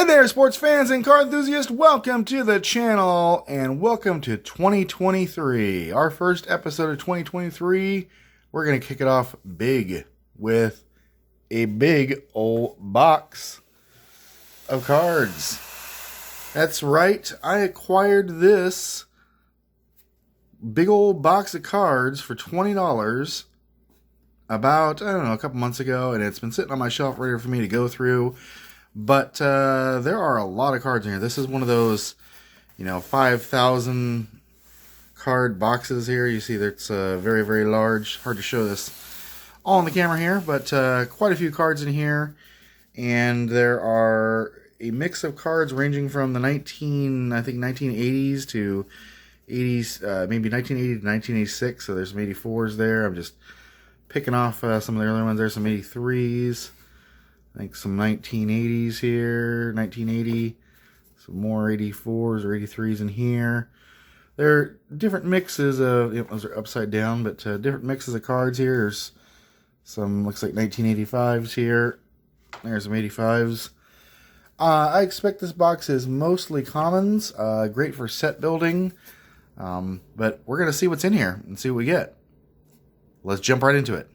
Hey there, sports fans and car enthusiasts. Welcome to the channel and welcome to 2023. Our first episode of 2023. We're going to kick it off big with a big old box of cards. That's right. I acquired this big old box of cards for $20 about, I don't know, a couple months ago, and it's been sitting on my shelf ready for me to go through. But there are a lot of cards in here. This is one of those, 5,000 card boxes here. You see that's very, very large. Hard to show this all on the camera here, but quite a few cards in here. And there are a mix of cards ranging from the 1980s to 80s, maybe 1980 to 1986. So there's some 84s there. I'm just picking off some of the earlier ones. There's some 83s. I think some 1980s here, 1980, some more 84s or 83s in here. There are different mixes of, those are upside down, but different mixes of cards here. There's some, looks like 1985s here. There's some 85s. I expect this box is mostly commons, great for set building, but we're going to see what's in here and see what we get. Let's jump right into it.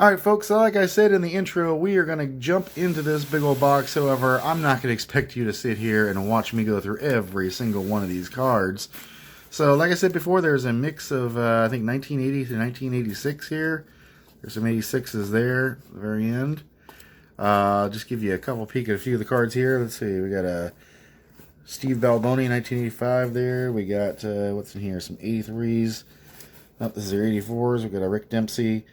Alright folks, so like I said in the intro, we are going to jump into this big old box. However, I'm not going to expect you to sit here and watch me go through every single one of these cards. So like I said before, there's a mix of, I think 1980 to 1986 here. There's some 86s there at the very end. I'll just give you a couple peek at a few of the cards here. Let's see, we got a Steve Balboni 1985 there. We got, what's in here, some 83s. Oh, this is their 84s. We got a Rick Dempsey.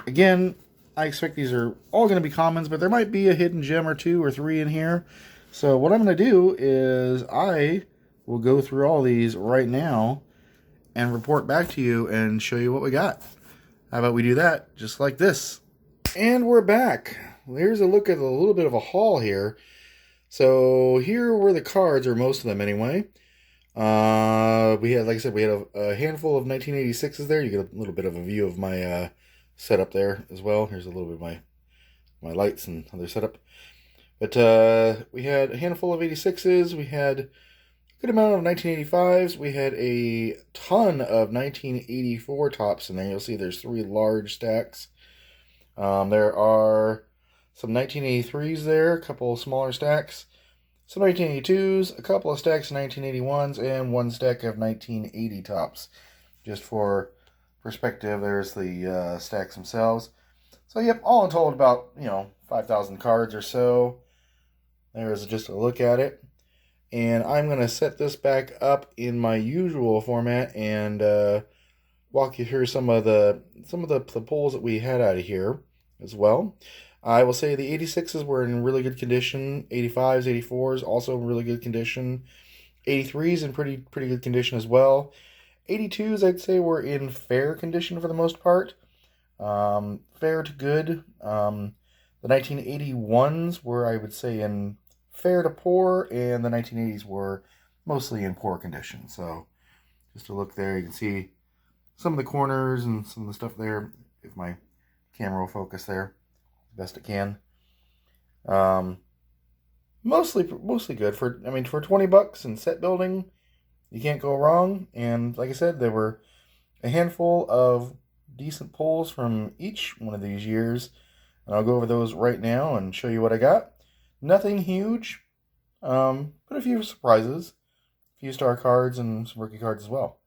Again, I expect these are all going to be commons, but there might be a hidden gem or two or three in here. So what I'm going to do is I will go through all these right now and report back to you and show you what we got. How about we do that just like this? And we're back. Here's a look at a little bit of a haul here. So here were the cards, or most of them anyway. We had, like I said, we had a handful of 1986s there. You get a little bit of a view of my setup there as well. Here's a little bit of my lights and other setup. But we had a handful of 86s. We had a good amount of 1985s. We had a ton of 1984 tops in there. You'll see there's three large stacks. There are some 1983s there, a couple of smaller stacks. Some 1982s, a couple of stacks of 1981s, and one stack of 1980 tops. Just for perspective, there's the stacks themselves. So yep, all in total about 5,000 cards or so. There's just a look at it, and I'm gonna set this back up in my usual format and walk you through some of the pulls that we had out of here as well. I will say the 86s were in really good condition. 85s, 84s also in really good condition. 83s in pretty good condition as well. 82s, I'd say, were in fair condition for the most part. Fair to good. The 1981s were, I would say, in fair to poor, and the 1980s were mostly in poor condition. So, just a look there, you can see some of the corners and some of the stuff there, if my camera will focus there, best it can. Mostly good for $20 and set building. You can't go wrong, and like I said, there were a handful of decent pulls from each one of these years, and I'll go over those right now and show you what I got. Nothing huge, but a few surprises, a few star cards, and some rookie cards as well.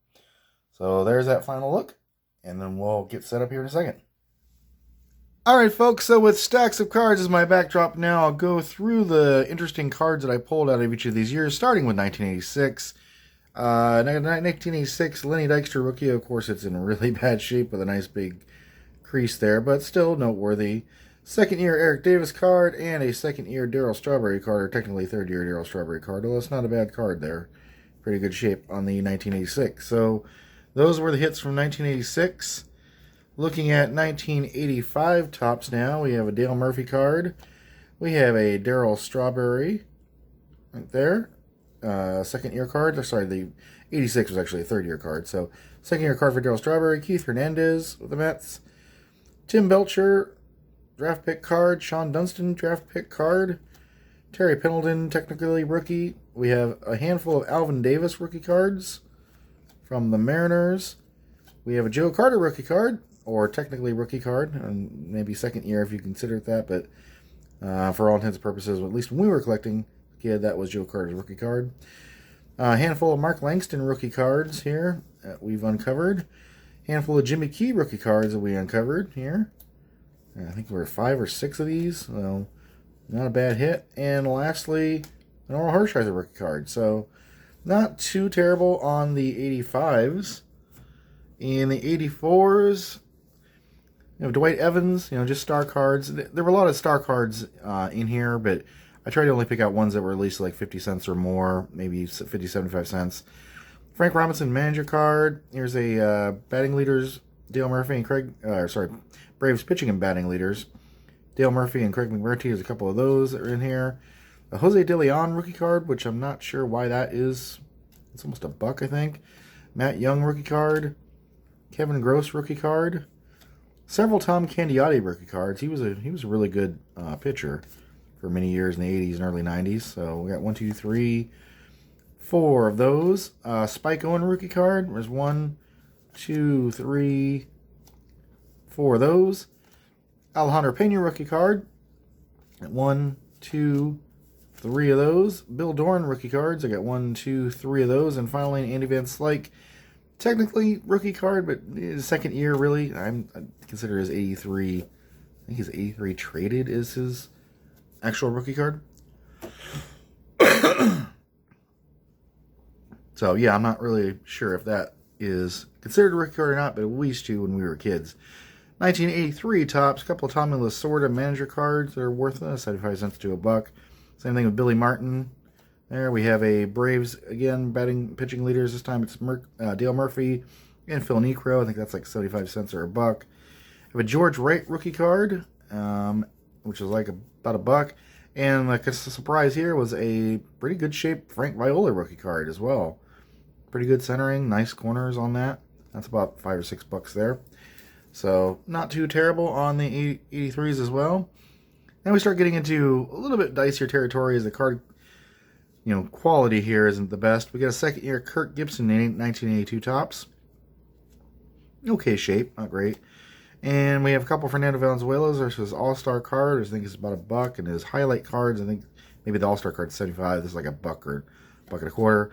So there's that final look, and then we'll get set up here in a second. Alright folks, so with stacks of cards as my backdrop now, I'll go through the interesting cards that I pulled out of each of these years, starting with 1986. 1986 Lenny Dykstra rookie. Of course, it's in really bad shape with a nice big crease there, but still noteworthy. Second year Eric Davis card and a second year Darryl Strawberry card, or technically third year Darryl Strawberry card. Well, it's not a bad card there. Pretty good shape on the 1986. So those were the hits from 1986. Looking at 1985 tops now, we have a Dale Murphy card. We have a Darryl Strawberry right there. second year card. Sorry, the 86 was actually a third year card. So second year card for Darryl Strawberry, Keith Hernandez with the Mets, Tim Belcher, draft pick card, Sean Dunston, draft pick card, Terry Pendleton, technically rookie. We have a handful of Alvin Davis rookie cards from the Mariners. We have a Joe Carter rookie card, or technically rookie card, and maybe second year if you consider it that, but for all intents and purposes, at least when we were collecting, that was Joe Carter's rookie card. A handful of Mark Langston rookie cards here that we've uncovered. Handful of Jimmy Key rookie cards that we uncovered here. I think there were 5 or 6 of these. Well, not a bad hit. And lastly, an Oral Hershiser rookie card. So, not too terrible on the 85s. In the 84s, Dwight Evans, just star cards. There were a lot of star cards in here, but I tried to only pick out ones that were at least like 50 cents or more, maybe 50, 75 cents. Frank Robinson manager card. Here's a batting leaders, Dale Murphy and Braves pitching and batting leaders. Dale Murphy and Craig McMurtry. There's a couple of those that are in here. A Jose De Leon rookie card, which I'm not sure why that is. It's almost $1, I think. Matt Young rookie card. Kevin Gross rookie card. Several Tom Candiotti rookie cards. He was a really good pitcher for many years in the 80s and early 90s. So we got 1, 2, 3, 4 of those. Spike Owen rookie card. There's 1, 2, 3, 4 of those. Alejandro Pena rookie card. 1, 2, 3 of those. Bill Dorn rookie cards. I got 1, 2, 3 of those. And finally, Andy Van Slyke. Technically rookie card, but his second year really. I consider his 83. I think his 83 traded is his actual rookie card. So yeah, I'm not really sure if that is considered a rookie card or not, but we used to when we were kids. 1983 tops, a couple of Tommy Lasorda manager cards that are worth 75 cents to $1. Same thing with Billy Martin. There we have a Braves, again, pitching leaders. This time it's Dale Murphy and Phil Niekro. I think that's like 75 cents or $1. I have a George Wright rookie card, which is like about $1. And like a surprise here was a pretty good shape Frank Viola rookie card as well. Pretty good centering, nice corners on that. That's about $5 or $6 there. So not too terrible on the 83s as well. Then we start getting into a little bit dicier territory as the card, quality here isn't the best. We got a second year Kirk Gibson 1982 tops. Okay shape, not great. And we have a couple Fernando Valenzuela's. There's his All-Star card, I think it's about $1. And his highlight cards, I think maybe the All-Star card's 75. This is like $1 or $1.25.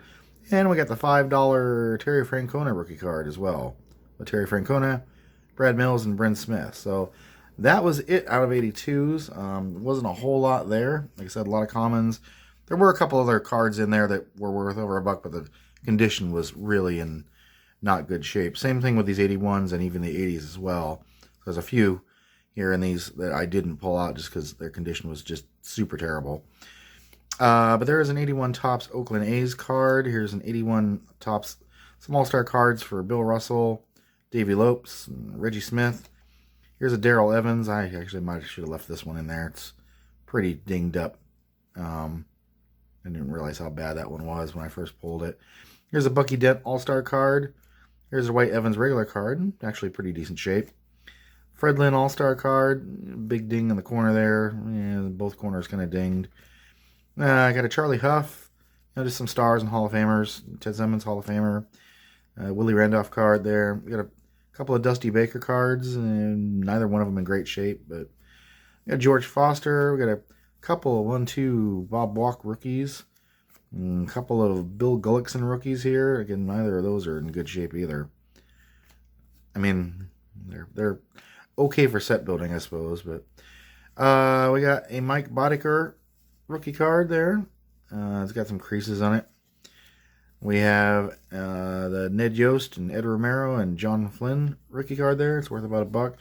And we got the $5 Terry Francona rookie card as well. With Terry Francona, Brad Mills, and Bryn Smith. So that was it out of 82s. Wasn't a whole lot there. Like I said, a lot of commons. There were a couple other cards in there that were worth over $1, but the condition was really in not good shape. Same thing with these 81s and even the 80s as well. There's a few here in these that I didn't pull out just because their condition was just super terrible. But there is an 81 Topps Oakland A's card. Here's an 81 Topps some All-Star cards for Bill Russell, Davey Lopes, and Reggie Smith. Here's a Darrell Evans. I actually should have left this one in there. It's pretty dinged up. I didn't realize how bad that one was when I first pulled it. Here's a Bucky Dent All-Star card. Here's a White Evans regular card. Actually pretty decent shape. Fred Lynn All-Star card. Big ding in the corner there. Yeah, both corners kind of dinged. I got a Charlie Huff. Just some stars and Hall of Famers. Ted Simmons Hall of Famer. Willie Randolph card there. We got a couple of Dusty Baker cards. And neither one of them in great shape. But we got George Foster. We got a couple of 1-2 Bob Walk rookies. A couple of Bill Gullickson rookies here. Again, neither of those are in good shape either. I mean, they're okay for set building, I suppose. But we got a Mike Boddicker rookie card there. It's got some creases on it. We have the Ned Yost and Ed Romero and John Flynn rookie card there. It's worth about $1.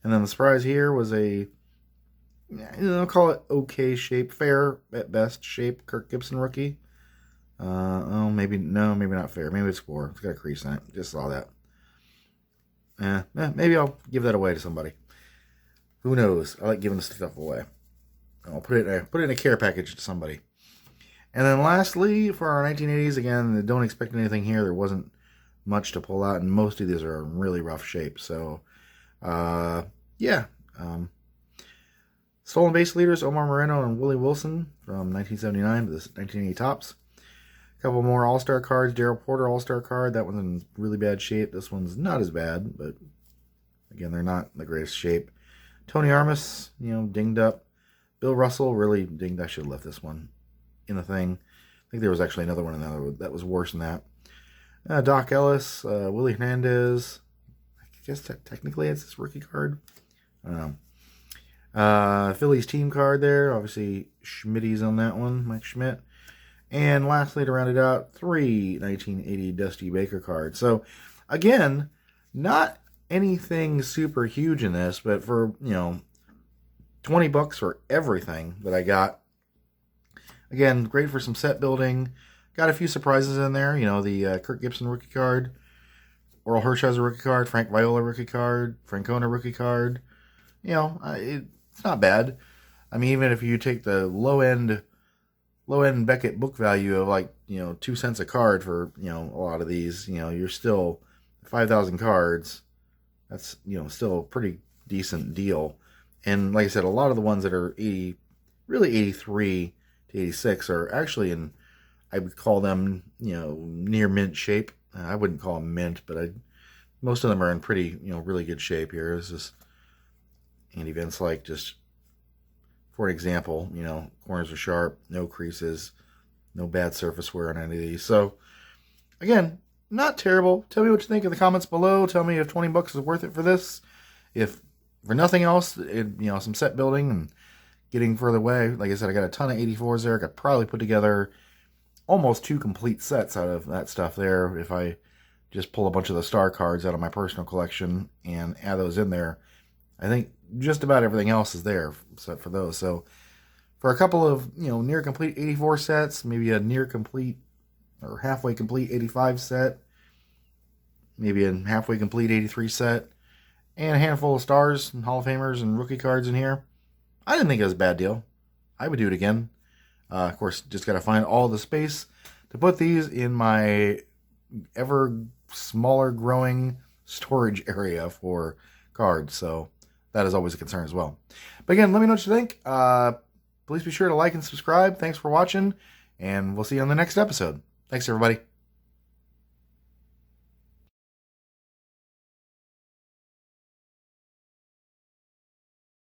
And then the surprise here was a, I'll call it okay shape, fair at best shape Kirk Gibson rookie. Maybe not fair. Maybe it's poor. It's got a crease in it. Just saw that. Maybe I'll give that away to somebody. Who knows? I like giving this stuff away. I'll put it in a care package to somebody. And then lastly, for our 1980s, again, don't expect anything here. There wasn't much to pull out, and most of these are in really rough shape. So, yeah. Stolen base leaders, Omar Moreno and Willie Wilson from 1979 to the 1980 Topps. A couple more All-Star cards. Darryl Porter All-Star card. That one's in really bad shape. This one's not as bad, but again, they're not in the greatest shape. Tony Armas, dinged up. Bill Russell, really dinged. I should have left this one in the thing. I think there was actually another one in there that was worse than that. Doc Ellis, Willie Hernandez. I guess technically it's his rookie card. I don't know. Phillies team card there. Obviously, Schmitty's on that one, Mike Schmidt. And lastly, to round it out, 3 1980 Dusty Baker cards. So, again, not anything super huge in this, but for, $20 for everything that I got. Again, great for some set building. Got a few surprises in there. The Kirk Gibson rookie card, Oral Hershiser rookie card, Frank Viola rookie card, Francona rookie card. It's not bad. I mean, even if you take the low end Beckett book value of 2 cents a card for, a lot of these, you're still 5,000 cards. That's, still a pretty decent deal. And like I said, a lot of the ones that are 83 to 86 are actually in, I would call them, near mint shape. I wouldn't call them mint, but most of them are in pretty, really good shape here. This is Andy Vince, just for an example, corners are sharp, no creases, no bad surface wear on any of these. So, again, not terrible. Tell me what you think in the comments below. Tell me if $20 is worth it for this. If for nothing else, some set building and getting further away. Like I said, I got a ton of 84s there. I could probably put together almost 2 complete sets out of that stuff there if I just pull a bunch of the star cards out of my personal collection and add those in there. I think just about everything else is there except for those. So for a couple of, near complete 84 sets, maybe a near complete or halfway complete 85 set, maybe a halfway complete 83 set, and a handful of stars and Hall of Famers and rookie cards in here, I didn't think it was a bad deal. I would do it again. Of course, just got to find all the space to put these in my ever smaller growing storage area for cards. So that is always a concern as well. But again, let me know what you think. Please be sure to like and subscribe. Thanks for watching, and we'll see you on the next episode. Thanks, everybody.